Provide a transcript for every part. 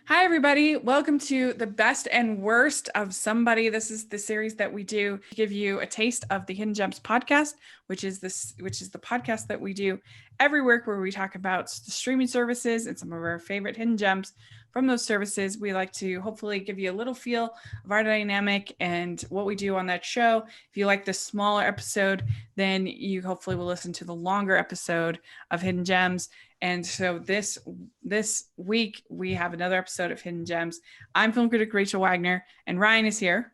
Hi, everybody. Welcome to the best and worst of somebody. This is the series that we do to give you a taste of the Hidden Gems podcast, which is the podcast that we do every week where we talk about the streaming services and some of our favorite hidden gems from those services. We like to hopefully give you a little feel of our dynamic and what we do on that show. If you like this smaller episode, then you hopefully will listen to the longer episode of Hidden Gems. And so this week we have another episode of Hidden Gems. I'm film critic Rachel Wagner, and Ryan is here.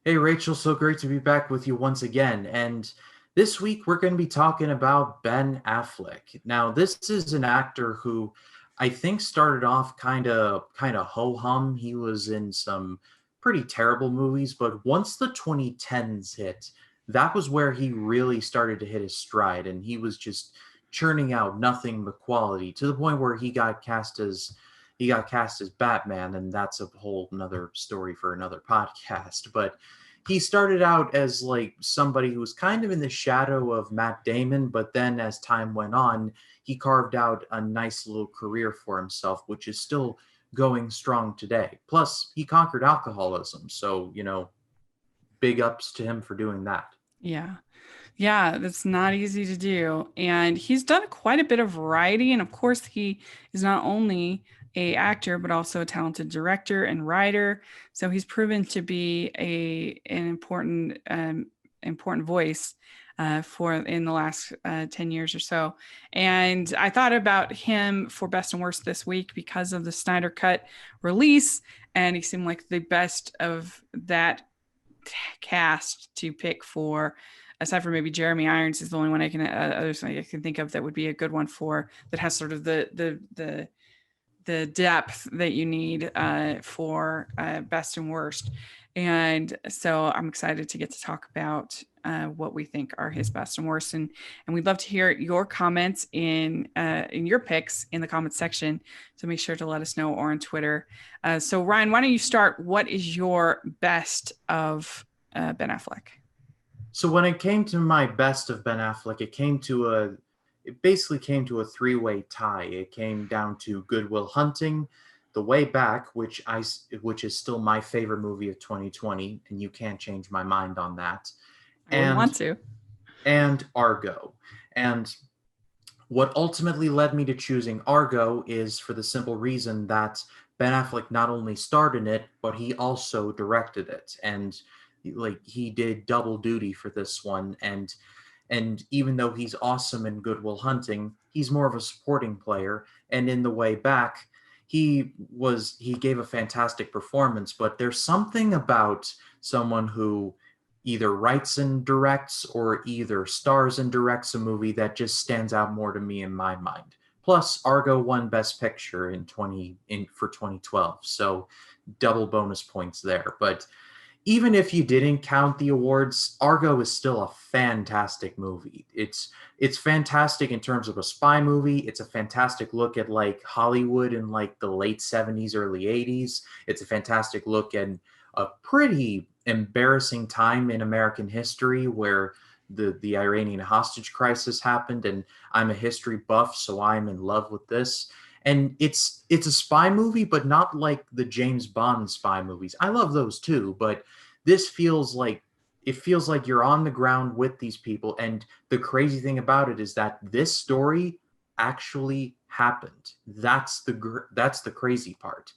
Hey, Rachel, so great to be back with you once again. And this week we're going to be talking about Ben Affleck. Now, this is an actor who I think started off kind of ho-hum. He was in some pretty terrible movies, but once the 2010s hit, that was where he really started to hit his stride, and he was just churning out nothing but quality to the point where he got cast as Batman, and that's a whole another story for another podcast. But he started out as like somebody who was kind of in the shadow of Matt Damon, but then as time went on, he carved out a nice little career for himself, which is still going strong today. Plus, he conquered alcoholism, so big ups to him for doing that. Yeah. Yeah, that's not easy to do. And he's done quite a bit of variety. And of course, he is not only a actor, but also a talented director and writer. So he's proven to be an important voice for in the last 10 years or so. And I thought about him for best and worst this week because of the Snyder Cut release. And he seemed like the best of that cast to pick for, aside from maybe Jeremy Irons is the only one I can think of that would be a good one for that has sort of the depth that you need for best and worst. And so I'm excited to get to talk about what we think are his best and worst, and we'd love to hear your comments in your picks in the comments section. So make sure to let us know, or on Twitter. So Ryan, why don't you start? What is your best of Ben Affleck? So when it came to my best of Ben Affleck, it basically came to a three-way tie. It came down to Good Will Hunting, The Way Back, which is still my favorite movie of 2020, and you can't change my mind on that, I wouldn't and want to. and Argo. And what ultimately led me to choosing Argo is for the simple reason that Ben Affleck not only starred in it, but he also directed it, and like he did double duty for this one. And even though he's awesome in Good Will Hunting, he's more of a supporting player. And in The Way Back, he gave a fantastic performance. But there's something about someone who either writes and directs or either stars and directs a movie that just stands out more to me in my mind. Plus, Argo won Best Picture for 2012, so double bonus points there. But even if you didn't count the awards, Argo is still a fantastic movie. It's fantastic in terms of a spy movie. It's a fantastic look at like Hollywood in like the late 70s, early 80s. It's a fantastic look at a pretty embarrassing time in American history where the Iranian hostage crisis happened, and I'm a history buff, so I'm in love with this. And it's a spy movie, but not like the James Bond spy movies. I love those too, but this feels like you're on the ground with these people. And the crazy thing about it is that this story actually happened. That's the crazy part.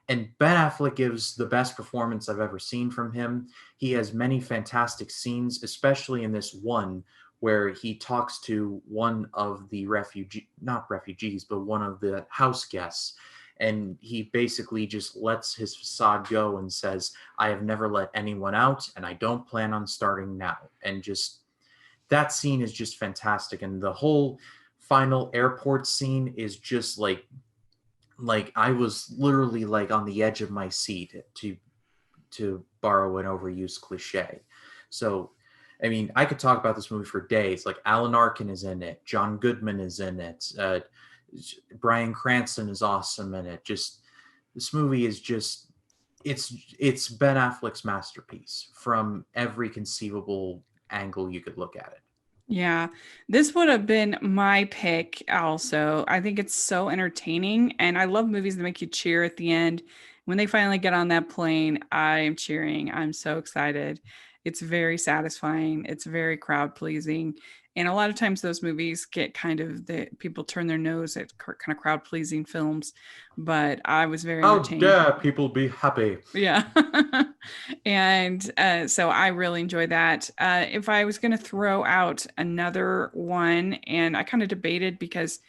And Ben Affleck gives the best performance I've ever seen from him. He has many fantastic scenes, especially in this one where he talks to one of the not refugees, but one of the house guests. And he basically just lets his facade go and says, I have never let anyone out, and I don't plan on starting now. And just that scene is just fantastic. And the whole final airport scene is just like I was literally like on the edge of my seat, to borrow an overused cliche. So I mean, I could talk about this movie for days. Like Alan Arkin is in it, John Goodman is in it, Bryan Cranston is awesome in it. Just this movie is just it's Ben Affleck's masterpiece from every conceivable angle you could look at it. Yeah, this would have been my pick also. I think it's so entertaining, and I love movies that make you cheer at the end. When they finally get on that plane, I am cheering. I'm so excited. It's very satisfying. It's very crowd pleasing. And a lot of times those movies get kind of the people turn their nose at kind of crowd pleasing films, but I was very How entertained. dare people be happy? Yeah. And so I really enjoy that. If I was going to throw out another one, and I kind of debated because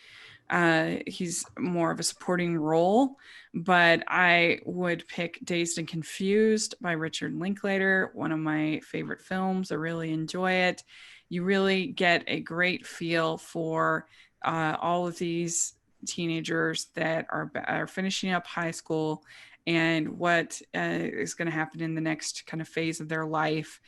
he's more of a supporting role, but I would pick Dazed and Confused by Richard Linklater, one of my favorite films. I really enjoy it. You really get a great feel for all of these teenagers that are finishing up high school and what is going to happen in the next kind of phase of their life.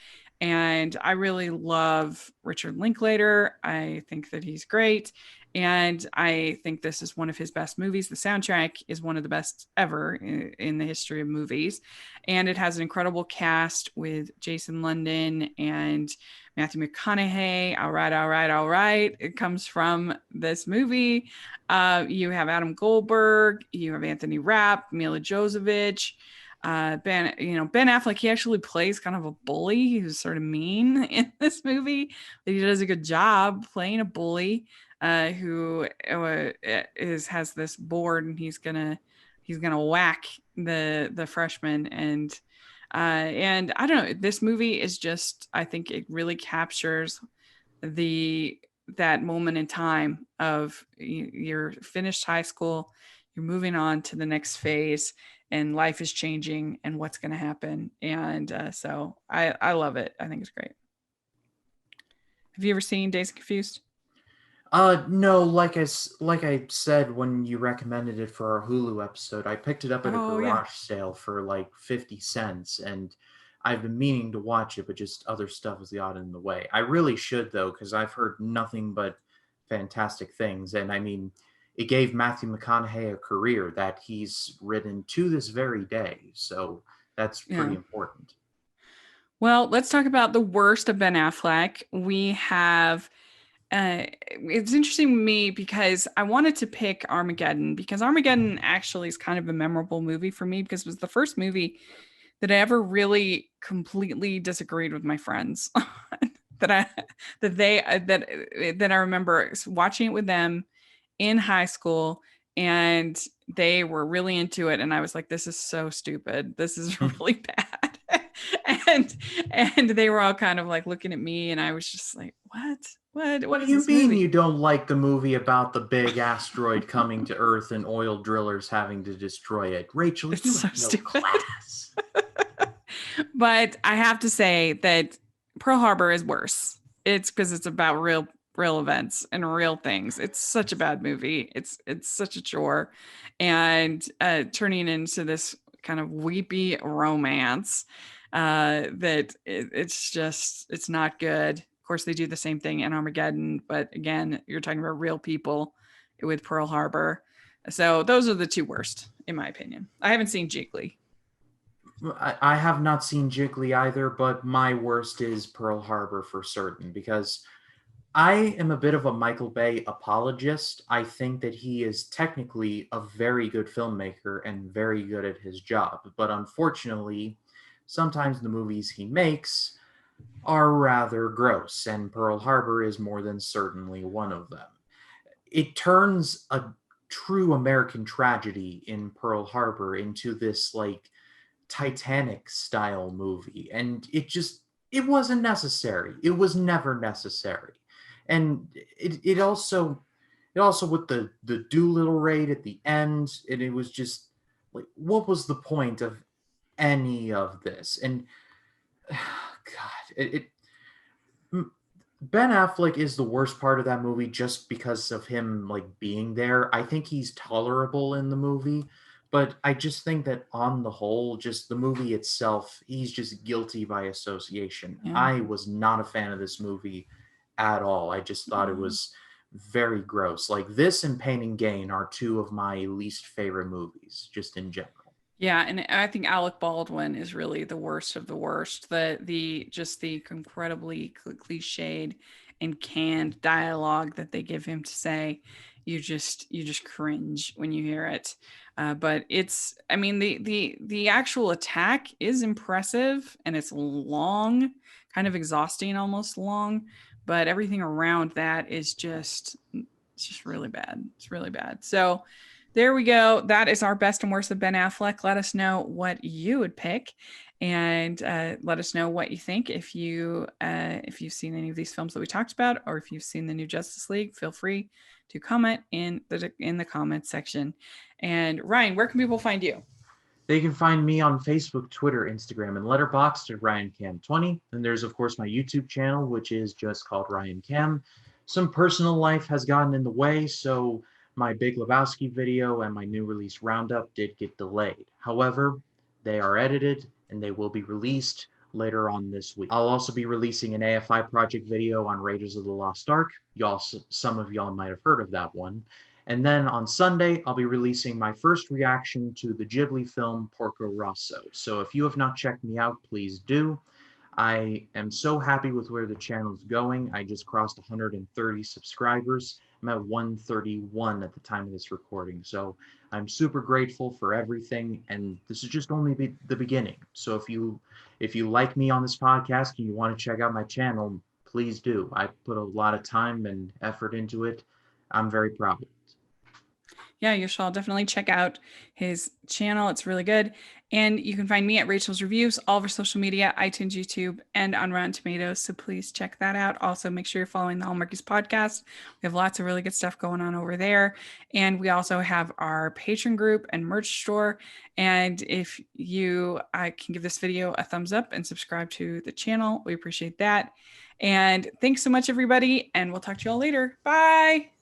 And I really love Richard Linklater. I think that he's great. And I think this is one of his best movies. The soundtrack is one of the best ever in the history of movies. And it has an incredible cast with Jason London and Matthew McConaughey. All right, all right, all right. It comes from this movie. You have Adam Goldberg, you have Anthony Rapp, Mila Jovovich, Ben Affleck. He actually plays kind of a bully who's sort of mean in this movie, but he does a good job playing a bully who has this board, and he's gonna whack the freshman. And I don't know, this movie is just, I think it really captures the that moment in time of you're finished high school, you're moving on to the next phase, and life is changing, and what's going to happen. And so I love it. I think it's great. Have you ever seen Days Confused? No, like I said when you recommended it for our Hulu episode, I picked it up at a Oh yeah. garage sale for like 50 cents, and I've been meaning to watch it, but just other stuff was got in the way. I really should though, because I've heard nothing but fantastic things, and I mean, it gave Matthew McConaughey a career that he's written to this very day, so that's pretty Yeah. important. Well, let's talk about the worst of Ben Affleck. We have it's interesting to me because I wanted to pick Armageddon, because Armageddon actually is kind of a memorable movie for me because it was the first movie that I ever really completely disagreed with my friends that I that they that I remember watching it with them in high school, and they were really into it, and I was like, this is so stupid, this is really bad. and and they were all kind of like looking at me, and I was just like, what What do is you this mean movie? you don't like the movie about the big asteroid coming to Earth and oil drillers having to destroy it? Rachel, It's you so have no stupid. class. But I have to say that Pearl Harbor is worse. It's because it's about real events and real things. It's such a bad movie. It's such a chore, and turning into this kind of weepy romance that it's not good. Of course, they do the same thing in Armageddon, but again, you're talking about real people with Pearl Harbor. So those are the two worst, in my opinion. I haven't seen Jiggly. I have not seen Jiggly either, but my worst is Pearl Harbor for certain because I am a bit of a Michael Bay apologist. I think that he is technically a very good filmmaker and very good at his job, but unfortunately, sometimes the movies he makes are rather gross, and Pearl Harbor is more than certainly one of them. It turns a true American tragedy in Pearl Harbor into this like Titanic style movie, and it wasn't necessary. It was never necessary. And it also with the Doolittle raid at the end, and it was just like, what was the point of any of this? And God, Ben Affleck is the worst part of that movie just because of him like being there. I think he's tolerable in the movie, but I just think that on the whole, just the movie itself, he's just guilty by association. Yeah. I was not a fan of this movie at all. I just thought it Oh. was very gross. Like this and Pain and Gain are two of my least favorite movies, just in general. Yeah, and I think Alec Baldwin is really the worst of the worst. The just the incredibly cliched and canned dialogue that they give him to say. You just cringe when you hear it. But it's, I mean, the actual attack is impressive, and it's long, kind of exhausting, almost long. But everything around that is just, it's just really bad. It's really bad. So there we go. That is our best and worst of Ben Affleck. Let us know what you would pick, and let us know what you think. If you've seen any of these films that we talked about, or if you've seen the new Justice League, feel free to comment in the comments section. And Ryan, where can people find you? They can find me on Facebook, Twitter, Instagram, and Letterboxd at RyanCam20. And there's, of course, my YouTube channel, which is just called Ryan Cam. Some personal life has gotten in the way, so my Big Lebowski video and my new release roundup did get delayed. However, they are edited and they will be released later on this week. I'll also be releasing an AFI project video on Raiders of the Lost Ark. Some of y'all might have heard of that one. And then on Sunday, I'll be releasing my first reaction to the Ghibli film Porco Rosso. So if you have not checked me out, please do. I am so happy with where the channel is going. I just crossed 130 subscribers. I'm at 131 at the time of this recording. So I'm super grateful for everything, and this is just only the beginning. So if you like me on this podcast and you want to check out my channel, please do. I put a lot of time and effort into it. I'm very proud of it. Yeah, you shall definitely check out his channel. It's really good. And you can find me at Rachel's Reviews, all of our social media, iTunes, YouTube, and on Rotten Tomatoes. So please check that out. Also, make sure you're following the Hallmarkies podcast. We have lots of really good stuff going on over there. And we also have our Patreon group and merch store. And if you can give this video a thumbs up and subscribe to the channel, we appreciate that. And thanks so much, everybody. And we'll talk to you all later. Bye.